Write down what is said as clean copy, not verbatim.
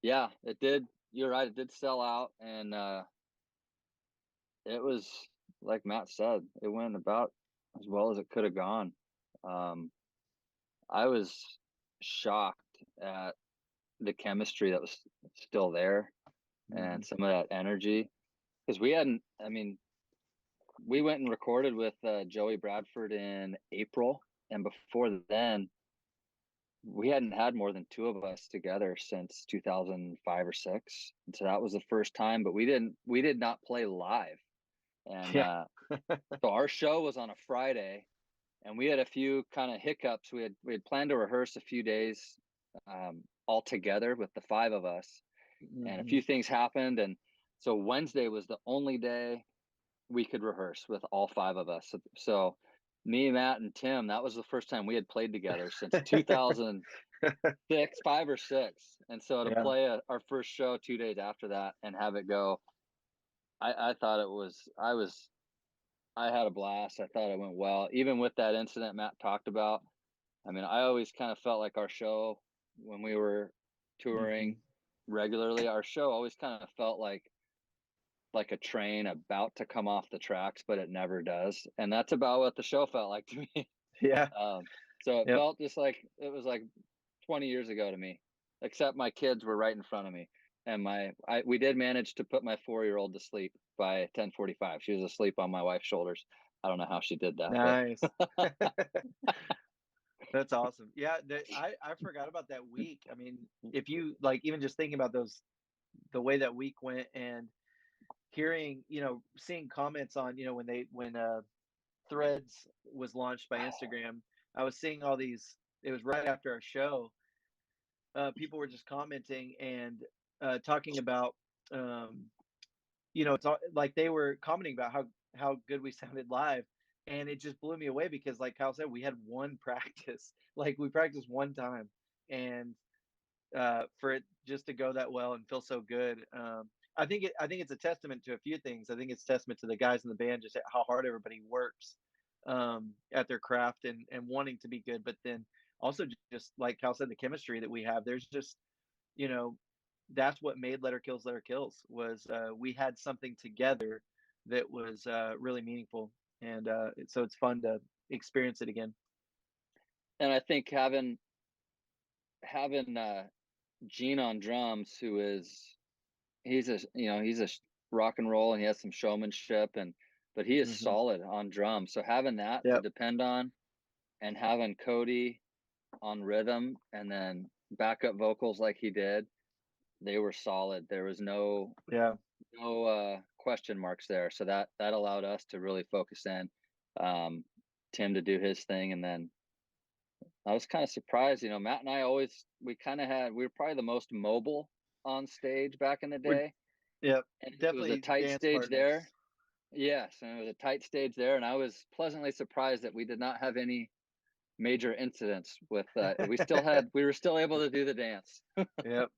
Yeah, it did. You're right. It did sell out, and it was like Matt said. It went about as well as it could have gone. Um, I was shocked at the chemistry that was still there and Mhm. some of that energy because we hadn't. I mean, we went and recorded with Joey Bradford in April, and before then, we hadn't had more than two of us together since 2005 or six. And so that was the first time, but we did not play live. And Yeah. so our show was on a Friday, and we had a few kind of hiccups. We had planned to rehearse a few days all together with the five of us, and a Mhm. few things happened. And so Wednesday was the only day we could rehearse with all five of us. So me, Matt, and Tim, that was the first time we had played together since 2006, 5 or 6. And so to Yeah. play our first show 2 days after that and have it go, I thought I had a blast. I thought it went well. Even with that incident Matt talked about, I mean, I always kind of felt like our show when we were touring Mhm. regularly, our show always kind of felt like a train about to come off the tracks, but it never does. And that's about what the show felt like to me. Yeah. So it Yep. felt just like it was like 20 years ago to me, except my kids were right in front of me. And we did manage to put my 4-year-old to sleep by 10:45. She was asleep on my wife's shoulders. I don't know how she did that, but Nice. That's awesome. Yeah, I forgot about that week. I mean, if you like even just thinking about those the way that week went and hearing, seeing comments on, when Threads was launched by Instagram, I was seeing all these it was right after our show. People were just commenting and talking about um it's all, like they were commenting about how good we sounded live, and it just blew me away because, like Kyle said, we had one practice, like we practiced one time, and for it just to go that well and feel so good, I think it's a testament to a few things. I think it's testament to the guys in the band, just how hard everybody works at their craft and wanting to be good, but then also just like Kyle said, the chemistry that we have. There's just you know that's what made Letter Kills was we had something together that was really meaningful, and so it's fun to experience it again. and I think having Gene on drums, who is he's a rock and roll, and he has some showmanship, and but he is Hmm. solid on drums. So having that to Yep. depend on, and having Cody on rhythm, and then backup vocals like he did, they were solid. There was Yeah. no question marks there. So that allowed us to really focus in. Um, Tim to do his thing, and then I was kind of surprised. Matt and I always we were probably the most mobile on stage back in the We're day, Yep. and it was a Definitely tight dance stage partners. there. Yes, and it was a tight stage there, and I was pleasantly surprised that we did not have any major incidents with we were still able to do the dance. Yep.